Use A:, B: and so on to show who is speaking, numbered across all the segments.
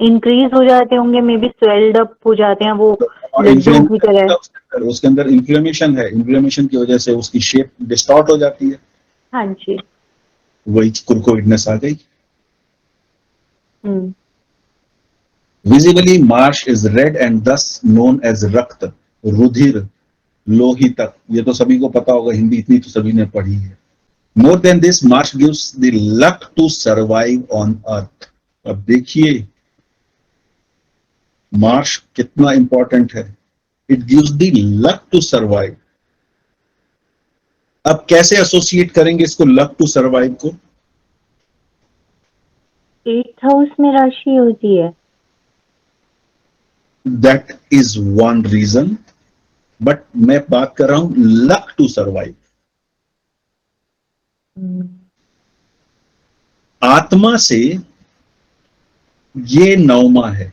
A: Increase हो जाते होंगे, मे बी स्वेल्ड अप हो जाते हैं वो
B: और
A: लड्डू की तरह।
B: उसके अंदर इन्फ्लेमेशन है, इन्फ्लेमेशन की वजह से उसकी शेप डिस्टॉर्ट हो जाती है,
A: हाँ जी।
B: वही कुरकुरिटनेस आ गई।
A: हम्म।
B: Visibly Mars is red and thus known as रक्त, रुधिर, लोहितक। ये तो सभी को पता होगा, हिंदी इतनी तो सभी ने पढ़ी है। More than this, Mars gives the luck to survive on earth. अब देखिए मार्श कितना इंपॉर्टेंट है। It gives the luck to survive. अब कैसे एसोसिएट करेंगे इसको, लक टू सर्वाइव को?
A: 8th हाउस में राशि होती है।
B: That is one reason, but मैं बात कर रहा हूं लक टू सर्वाइव। आत्मा से ये 9वां है,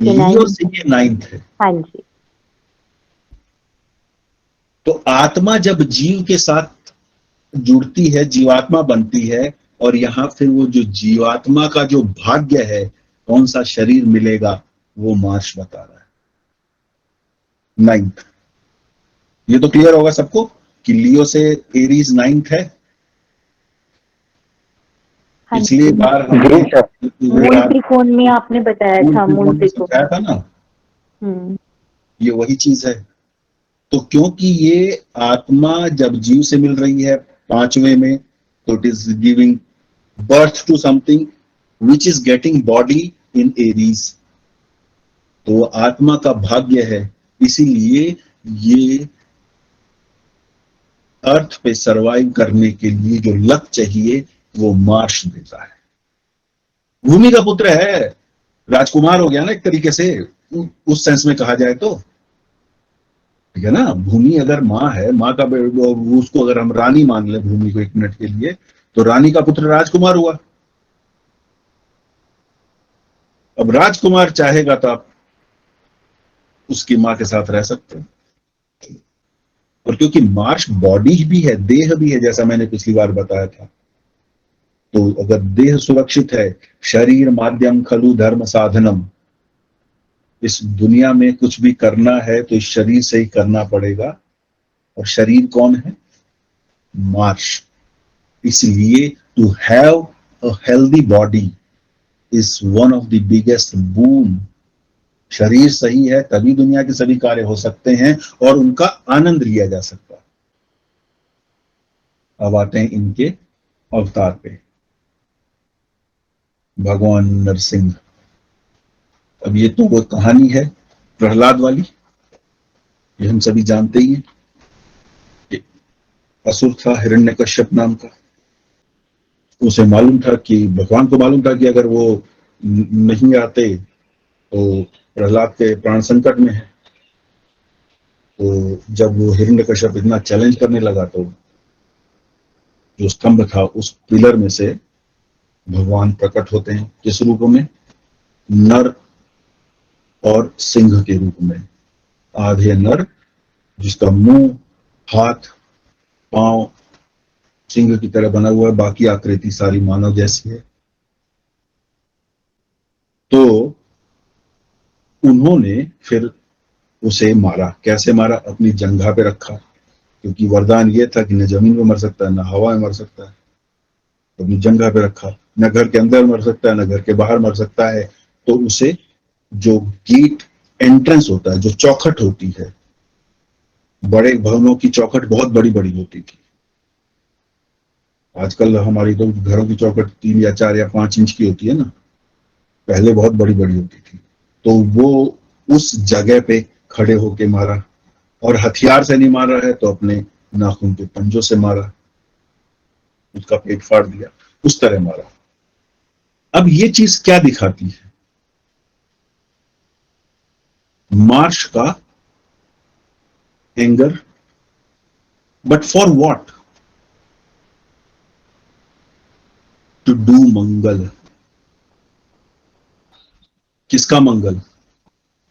B: लियो से ये 9th है।
A: हाँ जी।
B: तो आत्मा जब जीव के साथ जुड़ती है, जीवात्मा बनती है, और यहां फिर वो जो जीवात्मा का जो भाग्य है, कौन सा शरीर मिलेगा, वो मार्श बता रहा है, 9th। ये तो क्लियर होगा सबको कि लियो से एरीज 9th है।
A: हाँ
B: पिछली
A: जी।
B: बार हमने
A: मूल त्रिकोण में आपने बताया था, मूल त्रिकोण।
B: समझाया था ना,
A: हम्म।
B: ये वही चीज है। तो क्योंकि ये आत्मा जब जीव से मिल रही है 5वें में, तो it is giving birth to something which is getting body in Aries. तो आत्मा का भाग्य है, इसीलिए ये अर्थ पे सरवाइव करने के लिए जो लक चाहिए वो मार्श देता है। भूमि का पुत्र है, राजकुमार हो गया ना एक तरीके से, उस सेंस में कहा जाए तो, ठीक है ना। भूमि अगर माँ है, माँ का उसको अगर हम रानी मान ले भूमि को एक मिनट के लिए, तो रानी का पुत्र राजकुमार हुआ। अब राजकुमार चाहेगा तो आप उसकी माँ के साथ रह सकते हैं। और क्योंकि मार्श बॉडी भी है, देह भी है, जैसा मैंने पिछली बार बताया था, तो अगर देह सुरक्षित है, शरीर माध्यम खलु धर्म साधनम, इस दुनिया में कुछ भी करना है तो इस शरीर से ही करना पड़ेगा। और शरीर कौन है? मार्श। इसलिए to have a healthy body is one of the biggest boon. शरीर सही है तभी दुनिया के सभी कार्य हो सकते हैं और उनका आनंद लिया जा सकता है। अब आते हैं इनके अवतार पे, भगवान नरसिंह। अब ये तो वो कहानी है प्रहलाद वाली, ये हम सभी जानते ही हैं। असुर था हिरण्यकश्यप नाम का, उसे मालूम था कि भगवान को मालूम था कि अगर वो नहीं आते तो प्रहलाद के प्राण संकट में है। तो जब वो हिरण्यकश्यप इतना चैलेंज करने लगा, तो जो स्तंभ था उस पिलर में से भगवान प्रकट होते हैं। किस रूप में? नर और सिंह के रूप में। आधे नर जिसका मुंह, हाथ, पांव सिंह की तरह बना हुआ है, बाकी आकृति सारी मानव जैसी है। तो उन्होंने फिर उसे मारा। कैसे मारा? अपनी जंघा पे रखा, क्योंकि वरदान ये था कि न जमीन पे मर सकता है, न हवा में मर सकता है। तो अपनी जंघा पे रखा, न घर के अंदर मर सकता है, न घर के बाहर मर सकता है। तो उसे जो गेट एंट्रेंस होता है, जो चौखट होती है, बड़े भवनों की चौखट बहुत बड़ी बड़ी होती थी। आजकल हमारी तो घरों की चौखट 3 या 4 या 5 इंच की होती है ना, पहले बहुत बड़ी बड़ी होती थी। तो वो उस जगह पे खड़े होके मारा, और हथियार से नहीं मारा है तो अपने नाखून के पंजों से मारा, उसका पेट फाड़ दिया, उस तरह मारा। अब ये चीज क्या दिखाती है? मार्श का anger, but for what? To do Mangal. किसका मंगल?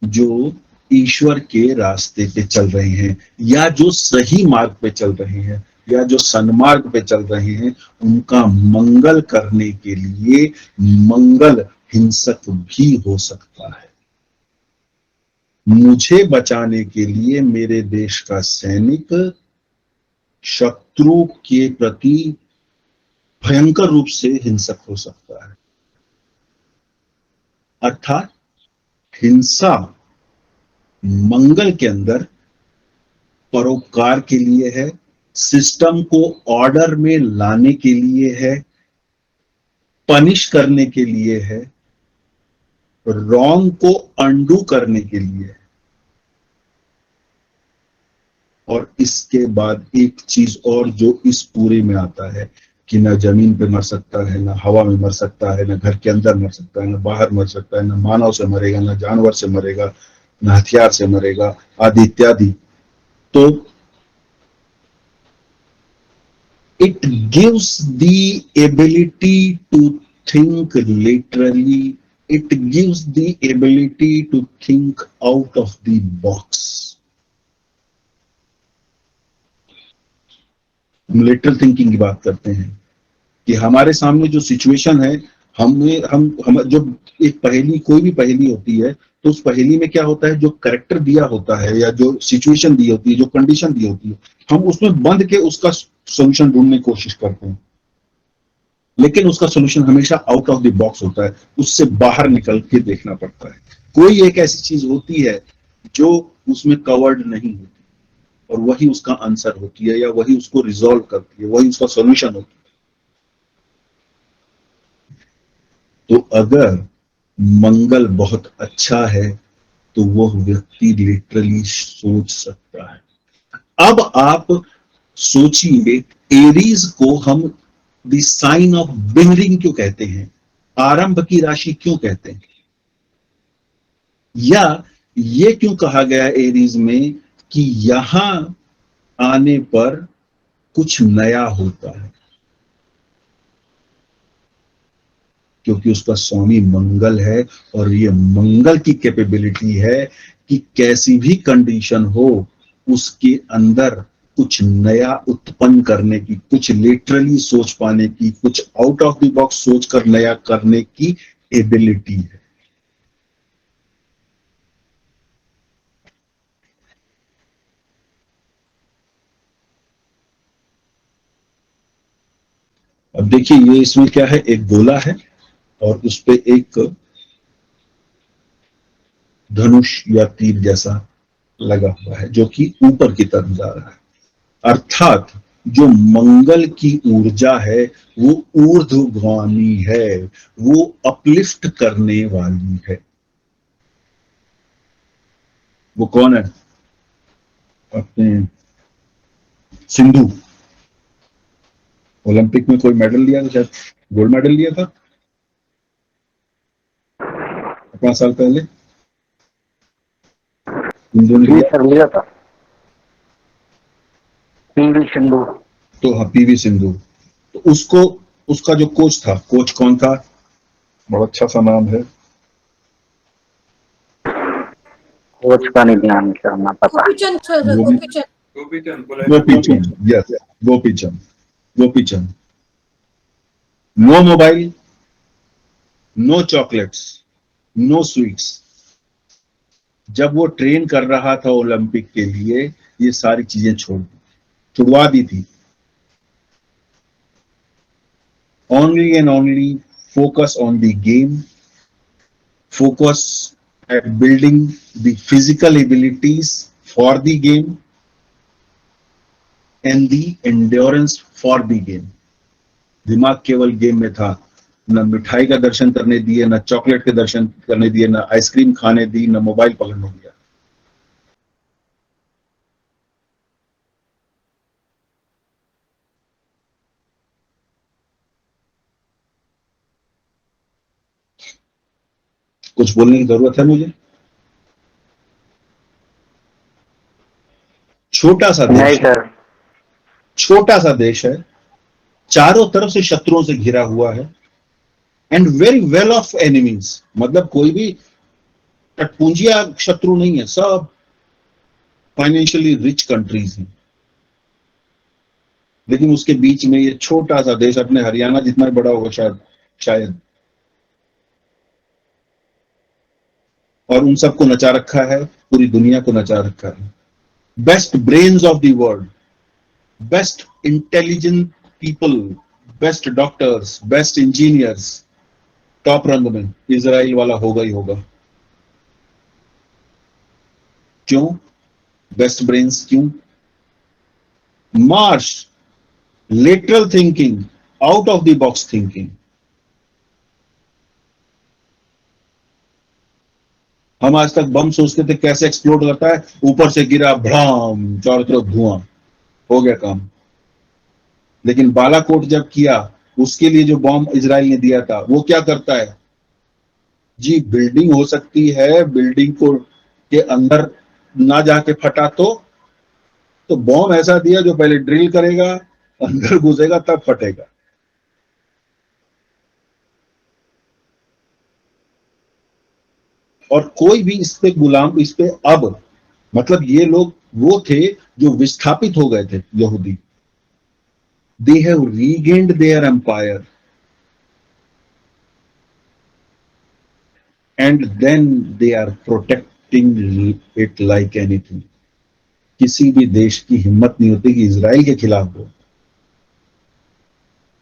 B: जो ईश्वर के रास्ते पे चल रहे हैं या जो सही मार्ग पे चल रहे हैं, या जो सन्मार्ग पे चल रहे हैं उनका मंगल करने के लिए मंगल हिंसक भी हो सकता है। मुझे बचाने के लिए मेरे देश का सैनिक शत्रु के प्रति भयंकर रूप से हिंसक हो सकता है। अर्थात हिंसा मंगल के अंदर परोपकार के लिए है, सिस्टम को ऑर्डर में लाने के लिए है, पनिश करने के लिए है, रॉन्ग को अंडू करने के लिए है। और इसके बाद एक चीज और जो इस पूरे में आता है कि ना जमीन पे मर सकता है, ना हवा में मर सकता है, ना घर के अंदर मर सकता है, ना बाहर मर सकता है, ना मानव से मरेगा, ना जानवर से मरेगा, ना हथियार से मरेगा, आदि इत्यादि। तो it gives the ability to think laterally, it gives the ability to think out of the box। हम लेटरल थिंकिंग की बात करते हैं कि हमारे सामने जो सिचुएशन है, हम जो एक पहेली, कोई भी पहेली होती है तो उस पहेली में क्या होता है, जो कैरेक्टर दिया होता है या जो सिचुएशन दी होती है, जो कंडीशन दी होती है, हम उसमें बंद के उसका सॉल्यूशन ढूंढने की कोशिश करते हैं, लेकिन उसका सॉल्यूशन हमेशा आउट ऑफ द बॉक्स होता है, उससे बाहर निकल के देखना पड़ता है। कोई एक ऐसी चीज होती है जो उसमें कवर्ड नहीं होती और वही उसका आंसर होती है, या वही उसको रिजॉल्व करती है, वही उसका सॉल्यूशन होती है। तो अगर मंगल बहुत अच्छा है तो वह व्यक्ति लिटरली सोच सकता है। अब आप सोचिए, एरीज को हम द साइन ऑफ बिगनिंग क्यों कहते हैं, आरंभ की राशि क्यों कहते हैं, या ये क्यों कहा गया एरीज में कि यहां आने पर कुछ नया होता है, क्योंकि उसका स्वामी मंगल है और ये मंगल की कैपेबिलिटी है कि कैसी भी कंडीशन हो उसके अंदर कुछ नया उत्पन्न करने की, कुछ लिटरली सोच पाने की, कुछ आउट ऑफ द बॉक्स सोचकर नया करने की एबिलिटी है। अब देखिए, ये इसमें क्या है, एक गोला है और उस पे एक धनुष या तीर जैसा लगा हुआ है जो कि ऊपर की तरफ जा रहा है। अर्थात जो मंगल की ऊर्जा है वो ऊर्ध्वगामी है, वो अपलिफ्ट करने वाली है। वो कौन है? अपने सिंधु। ओलंपिक में कोई मेडल लिया था, शायद गोल्ड मेडल लिया था 5 साल पहले सिंधु ने लिया।
C: लिया था पीवी सिंधु।
B: तो हाँ, पीवी सिंधु। तो उसको, उसका जो कोच था, कोच कौन था? बहुत अच्छा सा नाम है,
C: कोच का नहीं ध्यान करना पता।
B: Gopichand. Yes, Gopichand. Gopichand. No mobile, no chocolates, no sweets. जब वो ट्रेन कर रहा था ओलंपिक के लिए, ये सारी चीजें छुड़वा दी थी। only and only focus on the game, focus at building the physical abilities for the game and the endurance for the game। दिमाग केवल गेम में था, न मिठाई का दर्शन करने दिए, न चॉकलेट के दर्शन करने दिए, न आइसक्रीम खाने दी, न मोबाइल पकड़ने दिया। कुछ बोलने की जरूरत है मुझे? छोटा सा देश है, छोटा सा देश है, चारों तरफ से शत्रुओं से घिरा हुआ है, and very well of enemies. मतलब कोई भी टटपूंजिया शत्रु नहीं है, सब फाइनेंशियली रिच कंट्रीज हैं। लेकिन उसके बीच में ये छोटा सा देश, अपने हरियाणा जितना बड़ा होगा शायद, और उन सबको नचा रखा है, पूरी दुनिया को नचा रखा है। Best brains of the world, best intelligent people, best doctors, best engineers, top रंग में इजराइल वाला होगा ही होगा। क्यों बेस्ट ब्रेन्स? क्यों? Marsh, lateral thinking, out of the box thinking. हम आज तक बम सोचते थे कैसे एक्सप्लोड करता है, ऊपर से गिरा, भड़ाम, चारों तरफ धुआं, हो गया काम। लेकिन बालाकोट जब किया, उसके लिए जो बॉम्ब इजराइल ने दिया था, वो क्या करता है जी? बिल्डिंग हो सकती है, बिल्डिंग को के अंदर ना जाके फटा तो बॉम्ब ऐसा दिया जो पहले ड्रिल करेगा, अंदर घुसेगा, तब फटेगा। और कोई भी इस पे गुलाम, इस पे अब, मतलब ये लोग वो थे जो विस्थापित हो गए थे, यहूदी। They have regained their empire and then they are protecting it like anything. किसी भी देश की हिम्मत नहीं होती कि इजराइल के खिलाफ हो।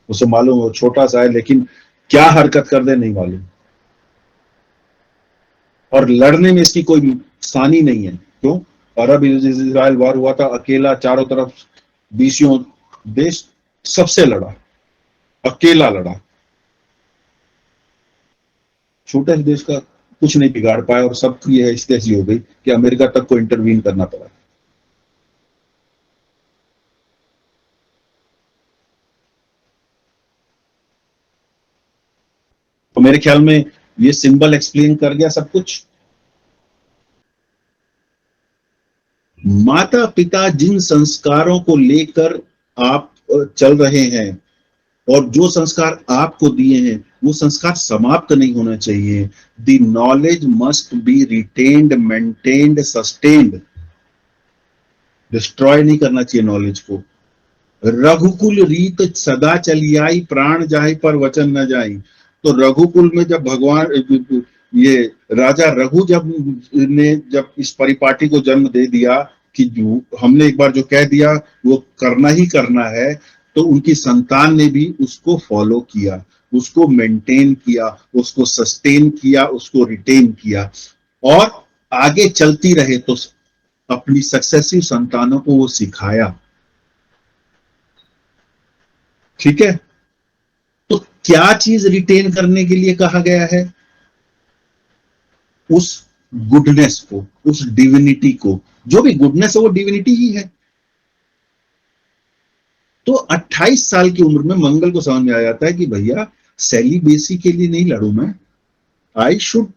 B: उसे मालूम हो छोटा सा है, लेकिन क्या हरकत कर दे नहीं मालूम। और लड़ने में इसकी कोई सानी नहीं है। क्यों? अरब इजराइल वार हुआ था, अकेला चारों तरफ 20 देश सबसे लड़ा, अकेला लड़ा। छोटे से देश का कुछ नहीं बिगाड़ पाया, और सबकी यह स्थिति ऐसी हो गई कि अमेरिका तक को इंटरवीन करना पड़ा। तो मेरे ख्याल में ये सिंबल एक्सप्लेन कर गया सब कुछ। माता पिता जिन संस्कारों को लेकर आप चल रहे हैं, और जो संस्कार आपको दिए हैं, वो संस्कार समाप्त नहीं होना चाहिए। The knowledge must be retained, maintained, sustained. Destroy नहीं करना चाहिए नॉलेज को। रघुकुल रीत सदा चली आई, प्राण जाहि पर वचन न जाई। तो रघुकुल में जब भगवान, ये राजा रघु जब इस परिपाटी को जन्म दे दिया कि हमने एक बार जो कह दिया वो करना ही करना है, तो उनकी संतान ने भी उसको फॉलो किया, उसको मेंटेन किया, उसको सस्टेन किया, उसको रिटेन किया, और आगे चलती रहे। तो अपनी सक्सेसिव संतानों को वो सिखाया। ठीक है? तो क्या चीज रिटेन करने के लिए कहा गया है? उस गुडनेस को, उस डिविनिटी को। जो भी गुडनेस है वो डिविनिटी ही है। तो 28 साल की उम्र में मंगल को समझ में आ जाता है कि भैया सेलिबेसी के लिए नहीं लड़ू मैं, I should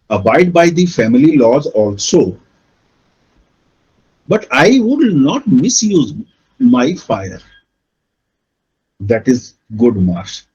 B: abide by the family laws also, but I would not misuse my fire. That is good Marsh.